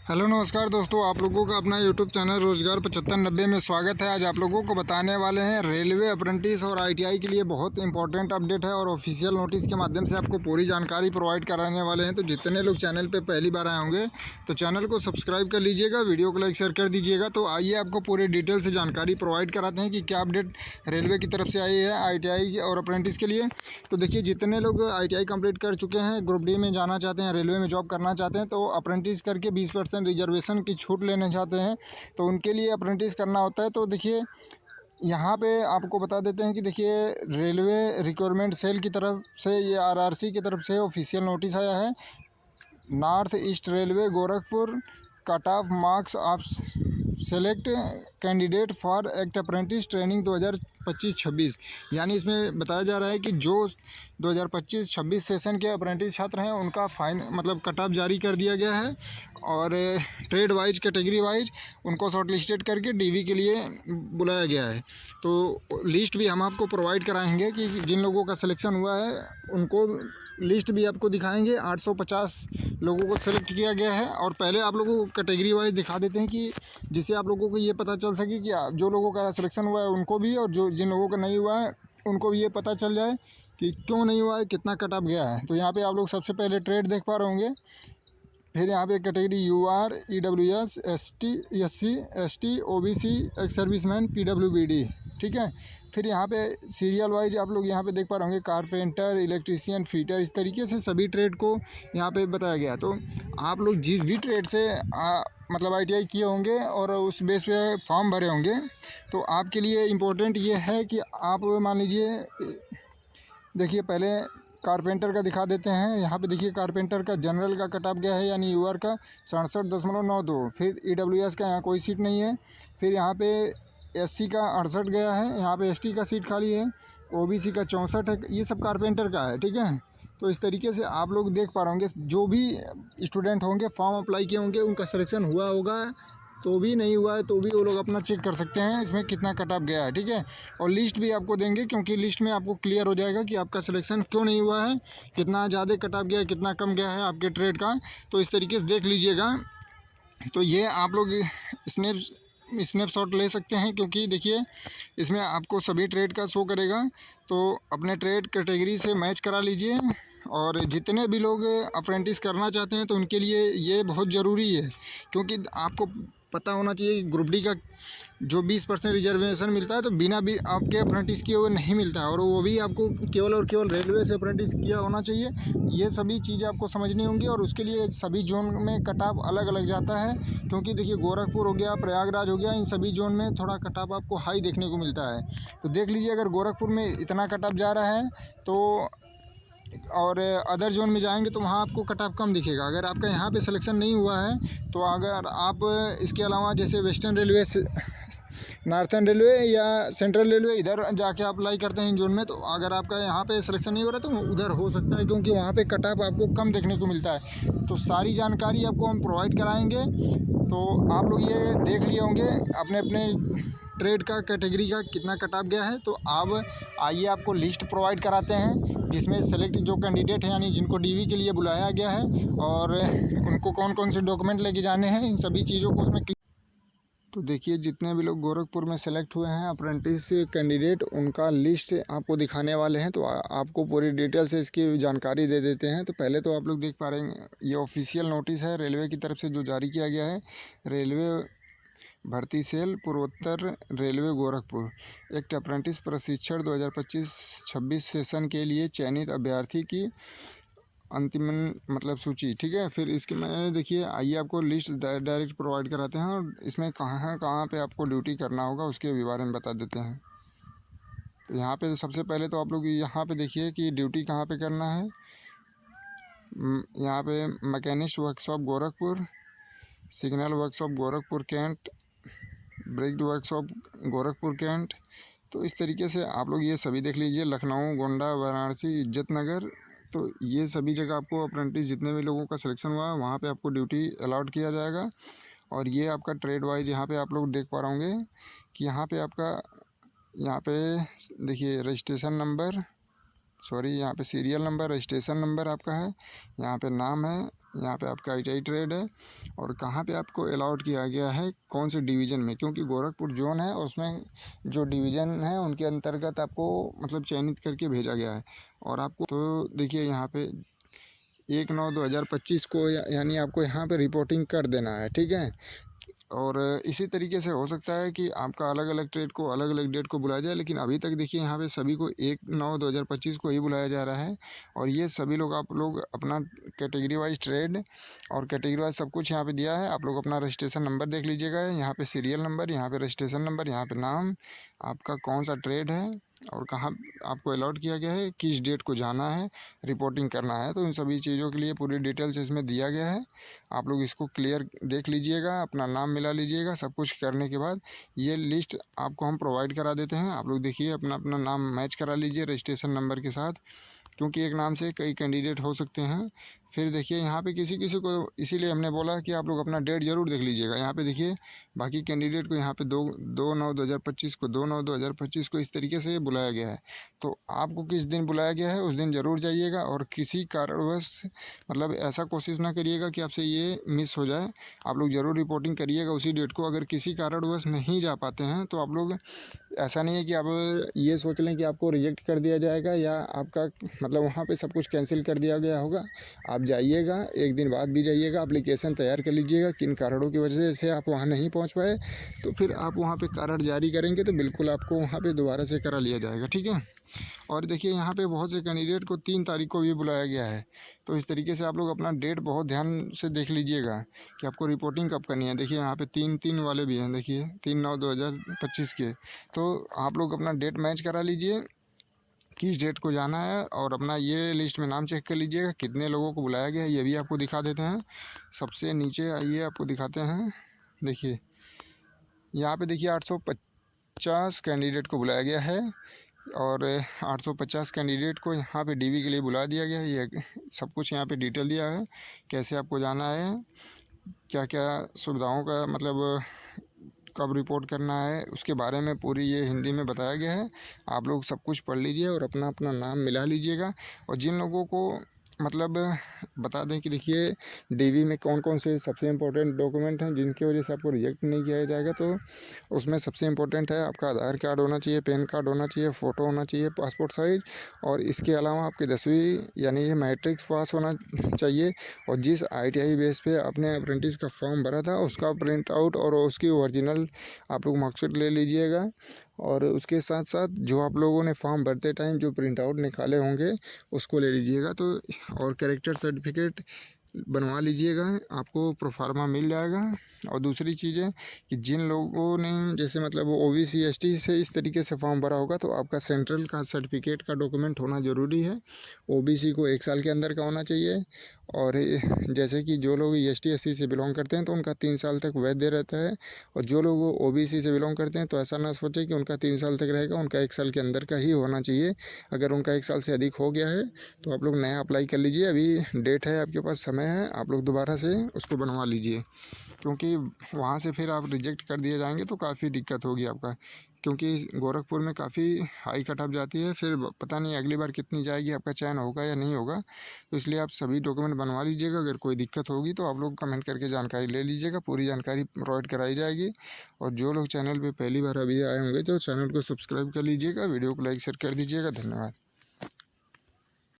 Hello नमस्कार दोस्तों, आप लोगों का अपना यूट्यूब चैनल रोजगार 7590 में स्वागत है। आज आप लोगों को बताने वाले हैं रेलवे अप्रेंटिस और आईटीआई के लिए बहुत इंपॉर्टेंट अपडेट है और ऑफिशियल नोटिस के माध्यम से आपको पूरी जानकारी प्रोवाइड कराने वाले हैं। तो जितने लोग चैनल पे पहली बार आए होंगे तो चैनल को सब्सक्राइब कर लीजिएगा, वीडियो को लाइक शेयर कर दीजिएगा। तो आइए आपको पूरे डिटेल से जानकारी प्रोवाइड कराते हैं कि क्या अपडेट रेलवे की तरफ से आई है आई और अप्रेंटिस के लिए। तो देखिए, जितने लोग आई कंप्लीट कर चुके हैं, ग्रुप डी में जाना चाहते हैं, रेलवे में जॉब करना चाहते हैं, तो अप्रेंटिस करके 20% रिजर्वेशन की छूट लेना चाहते हैं तो उनके लिए अप्रेंटिस करना होता है। तो देखिए, यहाँ पे आपको बता देते हैं कि देखिए, रेलवे रिक्वायरमेंट सेल की तरफ से, ये आरआरसी की तरफ से ऑफिशियल नोटिस आया है। North east railway Gorakhpur cut off marks of select candidate for act apprentice training 2025-26। यानी इसमें बताया जा रहा है कि जो 2025-26 सेशन के अप्रेंटिस छात्र हैं उनका फाइन मतलब कट ऑफ जारी कर दिया गया है और ट्रेड वाइज कैटेगरी वाइज उनको शॉर्ट लिस्टेड करके डीवी के लिए बुलाया गया है। तो लिस्ट भी हम आपको प्रोवाइड कराएंगे कि जिन लोगों का सिलेक्शन हुआ है उनको लिस्ट भी आपको दिखाएंगे। 850 लोगों को सेलेक्ट किया गया है और पहले आप लोगों को कैटेगरी वाइज दिखा देते हैं कि जिससे आप लोगों को ये पता चल सके कि जो लोगों का सिलेक्शन हुआ है उनको भी, और जो जिन लोगों का नहीं हुआ है उनको भी ये पता चल जाए कि क्यों नहीं हुआ है, कितना कट ऑफ गया है। तो यहाँ पे आप लोग सबसे पहले ट्रेड देख पा रहे होंगे, फिर यहाँ पे category UR, EWS, ST, SC, ST, OBC, ex serviceman, PWBD, ठीक है। फिर यहाँ पे सीरियल वाइज आप लोग यहाँ पे देख पा रहे होंगे कारपेंटर, इलेक्ट्रीशियन, फिटर, इस तरीके से सभी ट्रेड को यहाँ पे बताया गया। तो आप लोग जिस भी ट्रेड से मतलब आईटीआई किए होंगे और उस बेस पे फॉर्म भरे होंगे, तो आपके लिए इम्पोर्टेंट ये है कि आप मान लीजिए, देखिए पहले कारपेंटर का दिखा देते हैं। यहाँ पे देखिए, कारपेंटर का जनरल का कट ऑफ गया है यानी यूआर का 67.92। फिर ईडब्ल्यूएस का यहाँ कोई सीट नहीं है। फिर यहाँ पे एससी का 68 गया है, यहाँ पे एसटी का सीट खाली है, ओबीसी का 64 है। ये सब कारपेंटर का है, ठीक है। तो इस तरीके से आप लोग देख पा रहे होंगे, जो भी स्टूडेंट होंगे फॉर्म अप्लाई किए होंगे उनका सिलेक्शन हुआ होगा, तो भी नहीं हुआ है तो भी वो लोग अपना चेक कर सकते हैं इसमें कितना कट ऑफ गया है, ठीक है। और लिस्ट भी आपको देंगे, क्योंकि लिस्ट में आपको क्लियर हो जाएगा कि आपका सिलेक्शन क्यों नहीं हुआ है, कितना ज़्यादा कट ऑफ गया है, कितना कम गया है आपके ट्रेड का। तो इस तरीके से देख लीजिएगा। तो ये आप लोग स्नैपशॉट ले सकते हैं, क्योंकि देखिए इसमें आपको सभी ट्रेड का शो करेगा। तो अपने ट्रेड कैटेगरी से मैच करा लीजिए। और जितने भी लोग अप्रेंटिस करना चाहते हैं तो उनके लिए ये बहुत ज़रूरी है, क्योंकि आपको पता होना चाहिए कि ग्रुप डी का जो 20% रिजर्वेशन मिलता है तो बिना भी आपके अप्रेंटिस किए हुए नहीं मिलता है, और वो भी आपको केवल और केवल रेलवे से अप्रेंटिस किया होना चाहिए। ये सभी चीज़ें आपको समझनी होंगी और उसके लिए सभी जोन में कट ऑफ अलग अलग जाता है। क्योंकि देखिए, गोरखपुर हो गया, प्रयागराज हो गया, इन सभी जोन में थोड़ा कट ऑफ आपको हाई देखने को मिलता है। तो देख लीजिए, अगर गोरखपुर में इतना कट ऑफ जा रहा है तो और अदर जोन में जाएंगे तो वहाँ आपको कट ऑफ कम दिखेगा। अगर आपका यहाँ पे सिलेक्शन नहीं हुआ है तो अगर आप इसके अलावा जैसे वेस्टर्न रेलवे, नॉर्थर्न रेलवे या सेंट्रल रेलवे, इधर जाके आप अप्लाई करते हैं इन जोन में, तो अगर आपका यहाँ पे सिलेक्शन नहीं हो रहा तो उधर हो सकता है, क्योंकि वहाँ पे कट ऑफ आपको कम देखने को मिलता है। तो सारी जानकारी आपको हम प्रोवाइड कराएंगे। तो आप लोग ये देख लिए होंगे अपने अपने ट्रेड का, कैटेगरी का कितना कट ऑफ गया है। तो अब आइए आपको लिस्ट प्रोवाइड कराते हैं, जिसमें सेलेक्ट जो कैंडिडेट हैं यानी जिनको डीवी के लिए बुलाया गया है और उनको कौन कौन से डॉक्यूमेंट लेके जाने हैं, इन सभी चीज़ों को उसमें। तो देखिए, जितने भी लोग गोरखपुर में सेलेक्ट हुए हैं अप्रेंटिस कैंडिडेट, उनका लिस्ट आपको दिखाने वाले हैं। तो आपको पूरी डिटेल से इसकी जानकारी दे देते हैं। तो पहले तो आप लोग देख पा रहे हैं, ये ऑफिशियल नोटिस है रेलवे की तरफ से जो जारी किया गया है। रेलवे भर्ती सेल पूर्वोत्तर रेलवे गोरखपुर एक्ट अप्रेंटिस प्रशिक्षण 2025-26 सेशन के लिए चयनित अभ्यर्थी की अंतिम मतलब सूची, ठीक है। फिर इसके में देखिए, आइए आपको लिस्ट डायरेक्ट प्रोवाइड कराते हैं और इसमें कहाँ पे आपको ड्यूटी करना होगा उसके बारे में बता देते हैं। तो यहाँ पे सबसे पहले तो आप लोग यहाँ पे देखिए कि ड्यूटी कहाँ पे करना है। यहाँ पे machinist workshop Gorakhpur, signal workshop Gorakhpur cantt, brake workshop Gorakhpur cantt. तो इस तरीके से आप लोग ये सभी देख लीजिए। लखनऊ, गोंडा, वाराणसी, इज्जत नगर, तो ये सभी जगह आपको अप्रेंटिस जितने भी लोगों का सिलेक्शन हुआ है वहाँ पे आपको ड्यूटी अलाउट किया जाएगा। और ये आपका ट्रेड वाइज यहाँ पे आप लोग देख पा रहे होंगे कि यहाँ पे आपका, यहाँ पे देखिए रजिस्ट्रेशन नंबर, सॉरी यहाँ पे सीरियल नंबर, रजिस्ट्रेशन नंबर आपका है, यहाँ पे नाम है, यहाँ पे आपका ITI ट्रेड है और कहाँ पे आपको अलाउड किया गया है, कौन से डिवीज़न में, क्योंकि गोरखपुर जोन है उसमें जो डिवीज़न है उनके अंतर्गत आपको मतलब चयनित करके भेजा गया है। और आपको तो देखिए यहाँ पे 1/9/2025 को यानी आपको यहाँ पे रिपोर्टिंग कर देना है, ठीक है। और इसी तरीके से हो सकता है कि आपका अलग अलग ट्रेड को अलग अलग डेट को बुलाया जाए, लेकिन अभी तक देखिए यहाँ पे सभी को 1/9/2025 को ही बुलाया जा रहा है। और ये सभी लोग आप लोग अपना कैटेगरी वाइज ट्रेड और कैटेगरी वाइज सब कुछ यहाँ पे दिया है। आप लोग अपना रजिस्ट्रेशन नंबर देख लीजिएगा, यहाँ पे सीरियल नंबर, यहाँ पे रजिस्ट्रेशन नंबर, यहाँ पे नाम, आपका कौन सा ट्रेड है और कहाँ आपको अलॉट किया गया है, किस डेट को जाना है, रिपोर्टिंग करना है। तो इन सभी चीज़ों के लिए पूरी डिटेल्स इसमें दिया गया है। आप लोग इसको क्लियर देख लीजिएगा, अपना नाम मिला लीजिएगा। सब कुछ करने के बाद ये लिस्ट आपको हम प्रोवाइड करा देते हैं। आप लोग देखिए अपना अपना नाम मैच करा लीजिए रजिस्ट्रेशन नंबर के साथ, क्योंकि एक नाम से कई कैंडिडेट हो सकते हैं। फिर देखिए यहाँ पे किसी किसी को, इसीलिए हमने बोला कि आप लोग अपना डेट ज़रूर देख लीजिएगा। यहाँ पे देखिए बाकी कैंडिडेट को यहाँ पे 2/9/2025 को 2/9/2025 को इस तरीके से बुलाया गया है। तो आपको किस दिन बुलाया गया है उस दिन ज़रूर जाइएगा, और किसी कारणवश मतलब ऐसा कोशिश ना करिएगा कि आपसे ये मिस हो जाए। आप लोग ज़रूर रिपोर्टिंग करिएगा उसी डेट को। अगर किसी कारणवश नहीं जा पाते हैं तो आप लोग, ऐसा नहीं है कि आप ये सोच लें कि आपको रिजेक्ट कर दिया जाएगा या आपका मतलब वहाँ पे सब कुछ कैंसिल कर दिया गया होगा। आप जाइएगा, एक दिन बाद भी जाइएगा, एप्लीकेशन तैयार कर लीजिएगा किन कारणों की वजह से आप वहाँ नहीं पहुँच पाए, तो फिर आप वहाँ पे कारण जारी करेंगे तो बिल्कुल आपको वहाँ पे दोबारा से करा लिया जाएगा, ठीक है। और देखिए यहाँ पे बहुत से कैंडिडेट को 3 तारीख को भी बुलाया गया है। तो इस तरीके से आप लोग अपना डेट बहुत ध्यान से देख लीजिएगा कि आपको रिपोर्टिंग कब करनी है। देखिए यहाँ पे 3/3 वाले भी हैं, देखिए 3/9/2025 के। तो आप लोग अपना डेट मैच करा लीजिए किस डेट को जाना है, और अपना ये लिस्ट में नाम चेक कर लीजिएगा कितने लोगों को बुलाया गया है, ये भी आपको दिखा देते हैं। सबसे नीचे आइए आपको दिखाते हैं। देखिए यहाँ पे देखिए 850 कैंडिडेट को बुलाया गया है और 850 कैंडिडेट को यहाँ पे DV के लिए बुला दिया गया है। ये सब कुछ यहाँ पे डिटेल दिया है, कैसे आपको जाना है, क्या क्या सुविधाओं का मतलब कब रिपोर्ट करना है, उसके बारे में पूरी ये हिंदी में बताया गया है। आप लोग सब कुछ पढ़ लीजिए और अपना अपना नाम मिला लीजिएगा। और जिन लोगों को मतलब बता दें कि देखिए DV में कौन कौन से सबसे इम्पोर्टेंट डॉक्यूमेंट हैं जिनकी वजह से आपको रिजेक्ट नहीं किया जाएगा, तो उसमें सबसे इम्पोर्टेंट है आपका आधार कार्ड होना चाहिए, पैन कार्ड होना चाहिए, फ़ोटो होना चाहिए पासपोर्ट साइज, और इसके अलावा आपकी 10वीं यानी ये मैट्रिक्स पास होना चाहिए। और जिस ITI बेस पे आपने अप्रेंटिस का फॉर्म भरा था उसका प्रिंट आउट और उसकी ओरिजिनल आप लोग मार्कशीट ले लीजिएगा। और उसके साथ साथ जो आप लोगों ने फॉर्म भरते टाइम जो प्रिंट आउट निकाले होंगे उसको ले लीजिएगा। तो और कैरेक्टर सर्टिफिकेट बनवा लीजिएगा, आपको प्रोफार्मा मिल जाएगा। और दूसरी चीज़ है कि जिन लोगों ने जैसे मतलब OBC ST से इस तरीके से फॉर्म भरा होगा तो आपका सेंट्रल का सर्टिफिकेट का डॉक्यूमेंट होना ज़रूरी है। OBC को 1 साल के अंदर का होना चाहिए। और जैसे कि जो लोग ST SC से बिलोंग करते हैं तो उनका 3 साल तक वैध रहता है, और जो लोग OBC से बिलोंग करते हैं तो ऐसा ना सोचें कि उनका 3 साल तक रहेगा, उनका 1 साल के अंदर का ही होना चाहिए। अगर उनका 1 साल से अधिक हो गया है तो आप लोग नया अप्लाई कर लीजिए, अभी डेट है, आपके पास समय है, आप लोग दोबारा से उसको बनवा लीजिए, क्योंकि वहाँ से फिर आप रिजेक्ट कर दिए जाएंगे तो काफ़ी दिक्कत होगी आपका, क्योंकि गोरखपुर में काफ़ी हाई कट ऑफ जाती है, फिर पता नहीं अगली बार कितनी जाएगी, आपका चयन होगा या नहीं होगा। तो इसलिए आप सभी डॉक्यूमेंट बनवा लीजिएगा। अगर कोई दिक्कत होगी तो आप लोग कमेंट करके जानकारी ले लीजिएगा, पूरी जानकारी प्रोवाइड कराई जाएगी। और जो लोग चैनल पे पहली बार अभी आए होंगे तो चैनल को सब्सक्राइब कर लीजिएगा, वीडियो को लाइक शेयर कर दीजिएगा। धन्यवाद।